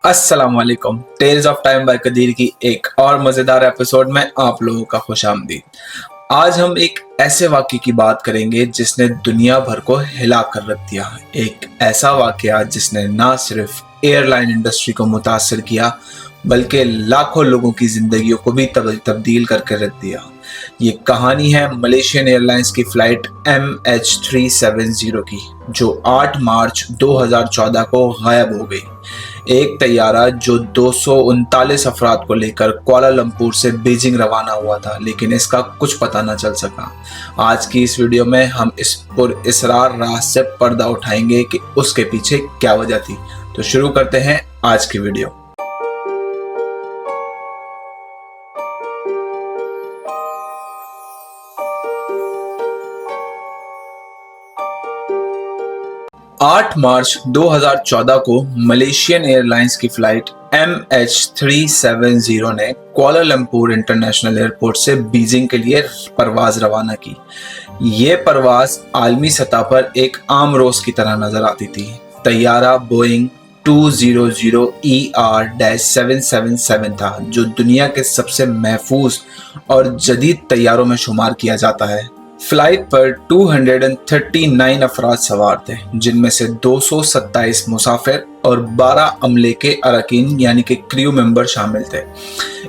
अस्सलाम वालेकुम। Tales of time by Qadeer की एक और मज़ेदार एपिसोड में आप लोगों का खुशामदीद। आज हम एक ऐसे वाक़ये की बात करेंगे जिसने दुनिया भर को हिला कर रख दिया। एक ऐसा वाक़या जिसने ना सिर्फ एयरलाइन इंडस्ट्री को मुतासर किया बल्कि लाखों लोगों की ज़िंदगियों को भी तब्दील करके रख दिया। ये कहानी है मलेशियन एयरलाइंस की फ़्लाइट MH370 की, जो 8 मार्च 2014 को गायब हो गई। एक तैयारा जो 239 अफराद को लेकर कुआलालंपुर से बीजिंग रवाना हुआ था, लेकिन इसका कुछ पता न चल सका। आज की इस वीडियो में हम इस पुरअसरार राज से पर्दा उठाएंगे कि उसके पीछे क्या वजह थी। तो शुरू करते हैं आज की वीडियो। आठ मार्च 2014 को मलेशियन एयरलाइंस की फ्लाइट MH370 ने कुआलालंपुर इंटरनेशनल एयरपोर्ट से बीजिंग के लिए परवाज रवाना की। ये परवाज आलमी सतह पर एक आम रोज की तरह नजर आती थी। तैयारा बोइंग 200ER-777 था, जो दुनिया के सबसे महफूज और जदीद तैयारों में शुमार किया जाता है। फ्लाइट पर 239 अफराद सवार थे, जिनमें से 227 मुसाफिर और 12 अमले के अरकान यानी कि क्रू मेंबर शामिल थे।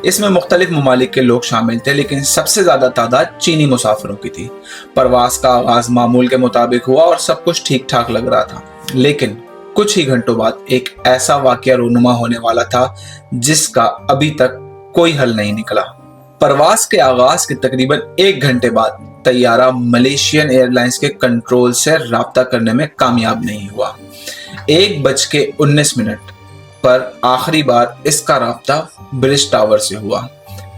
इसमें मुख्तलिफ ममालिक के लोग शामिल थे, लेकिन सबसे ज़्यादा तादाद चीनी मुसाफिरों की थी। परवाज का आगाज़ मामूल के मुताबिक हुआ और सब कुछ ठीक ठाक लग रहा था, लेकिन कुछ ही घंटों बाद एक ऐसा वाक़या रूनुमा होने वाला था जिसका अभी तक कोई हल नहीं निकला। परवाज के आगाज के तकरीबन 1 घंटे बाद तैयारा मलेशियन एयरलाइंस के कंट्रोल से राब्ता करने में कामयाब नहीं हुआ। 1:19 पर आखिरी बार इसका राब्ता ब्रिज टावर से हुआ।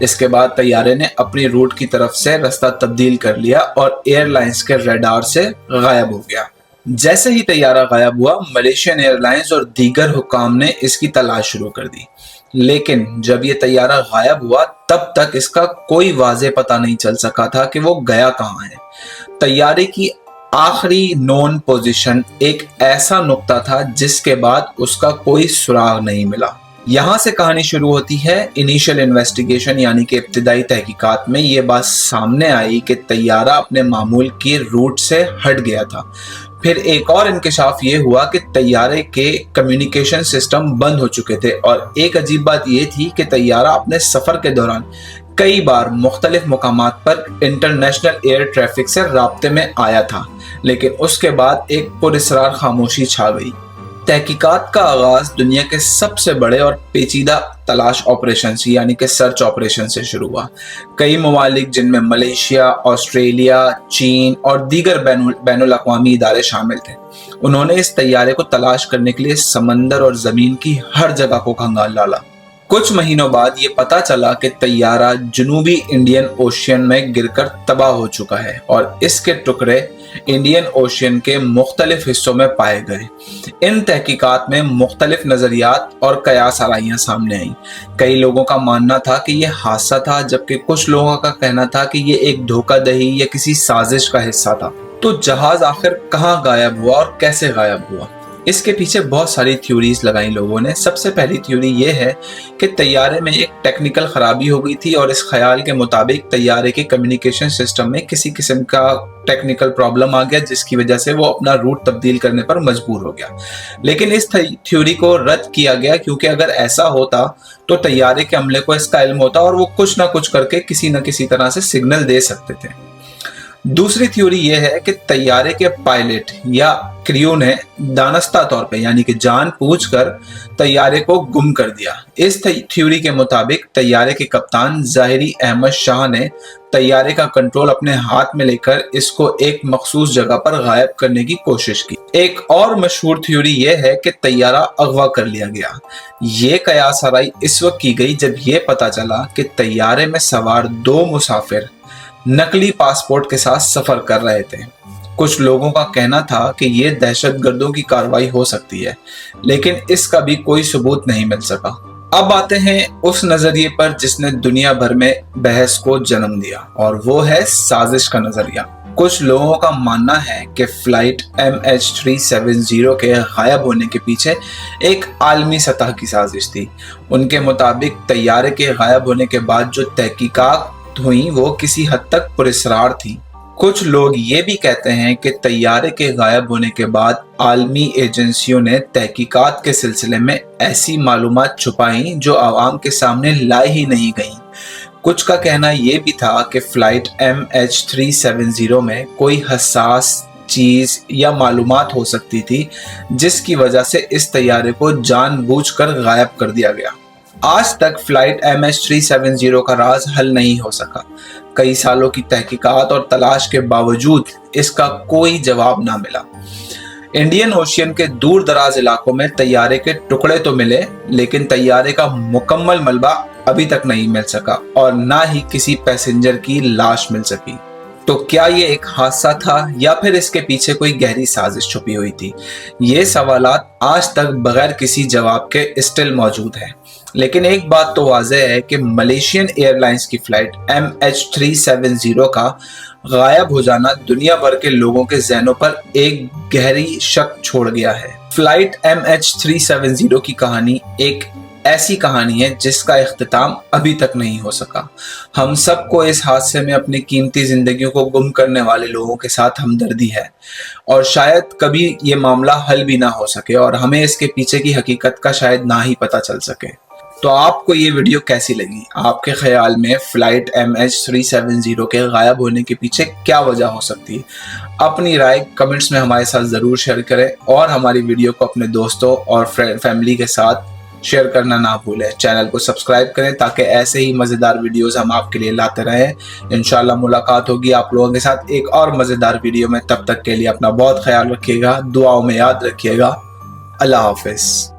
इसके बाद तैयारे ने अपनी रूट की तरफ से रास्ता तब्दील कर लिया और एयरलाइंस के रडार से गायब हो गया। जैसे ही तैयारा गायब हुआ, मलेशियन एयरलाइंस और दीगर हुकाम ने इसकी तलाश शुरू कर दी, लेकिन जब ये तैयारा गायब हुआ तब तक इसका कोई वाज़ेह पता नहीं चल सका था कि वो गया कहाँ है। तैयारे की आखिरी नोन पोजीशन एक ऐसा नुक्ता था जिसके बाद उसका कोई सुराग नहीं मिला। यहाँ से कहानी शुरू होती है। इनिशियल इन्वेस्टिगेशन यानी कि इब्तिदाई तहकीकात में ये बात सामने आई कि तैयारा अपने मामूल की रूट से हट गया था। फिर एक और इंकशाफ ये हुआ कि तैयारे के कम्युनिकेशन सिस्टम बंद हो चुके थे, और एक अजीब बात ये थी कि तैयारा अपने सफ़र के दौरान कई बार मुख्तलिफ मुकामात पर इंटरनेशनल एयर ट्रैफिक से राब्ते में आया था, लेकिन उसके बाद एक पुरअसरार खामोशी छा गई। तहकीकात का आगाज दुनिया के सबसे बड़े और पेचीदा तलाश ऑपरेशन यानी कि सर्च ऑपरेशन से शुरू हुआ। कई ममालिक, जिनमें मलेशिया, ऑस्ट्रेलिया, चीन और दीगर बैनुल अक़वामी इदारे शामिल थे, उन्होंने इस तैयारे को तलाश करने के लिए समंदर और ज़मीन की हर जगह को खंगाल डाला। कुछ महीनों बाद ये पता चला कि तैयारा जनूबी इंडियन ओशियन में गिरकर तबाह हो चुका है और इसके टुकड़े इंडियन ओशियन के मुख्तलिफ हिस्सों में पाए गए। इन तहकीकात में मुख्तलिफ नज़रियात और कयास आराइयाँ सामने आईं। कई लोगों का मानना था कि यह हादसा था, जबकि कुछ लोगों का कहना था कि यह एक धोखाधड़ी या किसी साजिश का हिस्सा था। तो जहाज आखिर कहाँ गायब हुआ और कैसे गायब हुआ? इसके पीछे बहुत सारी थ्योरीज लगाई लोगों ने। सबसे पहली थ्योरी ये है कि तैयारे में एक टेक्निकल खराबी हो गई थी और इस ख्याल के मुताबिक तैयारे के कम्युनिकेशन सिस्टम में किसी किस्म का टेक्निकल प्रॉब्लम आ गया, जिसकी वजह से वो अपना रूट तब्दील करने पर मजबूर हो गया। लेकिन इस थ्योरी को रद्द किया गया, क्योंकि अगर ऐसा होता तो तैयारे के अमले को इसका इल्म होता और वो कुछ ना कुछ करके किसी न किसी तरह से सिग्नल दे सकते थे। दूसरी थ्योरी यह है कि तैयारे के पायलट या क्रू ने दानस्ता तौर पे यानी कि जानबूझकर तैयारे को गुम कर दिया। इस थ्योरी के मुताबिक तैयारे के कप्तान ज़ाहिरी अहमद शाह ने तैयारे का कंट्रोल अपने हाथ में लेकर इसको एक मखसूस जगह पर गायब करने की कोशिश की। एक और मशहूर थ्योरी यह है कि तैयारा अगवा कर लिया गया। ये कयास आराई इस वक्त की गई जब यह पता चला कि तैयारे में सवार 2 मुसाफिर नकली पासपोर्ट के साथ सफर कर रहे थे। कुछ लोगों का कहना था कि ये दहशतगर्दों की कार्रवाई हो सकती है, लेकिन इसका भी कोई सबूत नहीं मिल सका। अब आते हैं उस नजरिए पर जिसने दुनिया भर में बहस को जन्म दिया, और वो है साजिश का नजरिया। कुछ लोगों का मानना है कि फ्लाइट MH370 के गायब होने के पीछे एक आलमी सतह की साजिश थी। उनके मुताबिक तैयारे के गायब होने के बाद जो तहकीकात हुई वो किसी हद तक पुरस्रार थी। कुछ लोग ये भी कहते हैं कि तैयारे के गायब होने के बाद आलमी एजेंसियों ने तहकीकात के सिलसिले में ऐसी मालूमात छुपाई जो आवाम के सामने लाई ही नहीं गई। कुछ का कहना ये भी था कि फ्लाइट MH370 में कोई हसास चीज या मालूमात हो सकती थी जिसकी वजह से इस तैयारे को जानबूझकर गायब कर दिया गया। आज तक फ्लाइट MH370 का राज हल नहीं हो सका। कई सालों की तहकीकात और तलाश के बावजूद इसका कोई जवाब ना मिला। इंडियन ओशियन के दूर दराज इलाकों में तैयारे के टुकड़े तो मिले, लेकिन तैयारे का मुकम्मल मलबा अभी तक नहीं मिल सका और ना ही किसी पैसेंजर की लाश मिल सकी। तो क्या ये एक हादसा था या फिर इसके पीछे कोई गहरी साजिश छुपी हुई थी? ये सवालात आज तक बगैर किसी जवाब के स्टिल मौजूद हैं। लेकिन एक बात तो वाज़ेह है कि मलेशियन एयरलाइंस की फ्लाइट MH370 का गायब हो जाना दुनिया भर के लोगों के ज़हनों पर एक गहरी शक छोड़ गया है। फ्लाइट MH370 की कहानी एक ऐसी कहानी है जिसका इख्तिताम अभी तक नहीं हो सका। हम सबको इस हादसे में अपनी कीमती जिंदगियों को गुम करने वाले लोगों के साथ हमदर्दी है, और शायद कभी ये मामला हल भी ना हो सके और हमें इसके पीछे की हकीकत का शायद ना ही पता चल सके। तो आपको ये वीडियो कैसी लगी? आपके ख्याल में फ्लाइट MH370 के गायब होने के पीछे क्या वजह हो सकती है? अपनी राय कमेंट्स में हमारे साथ ज़रूर शेयर करें और हमारी वीडियो को अपने दोस्तों और फैमिली के साथ शेयर करना ना भूलें। चैनल को सब्सक्राइब करें ताकि ऐसे ही मज़ेदार वीडियोस हम आपके लिए लाते रहें। इंशाल्लाह मुलाकात होगी आप लोगों के साथ एक और मज़ेदार वीडियो में। तब तक के लिए अपना बहुत ख्याल रखिएगा, दुआओं में याद रखिएगा। अल्लाह हाफिज़।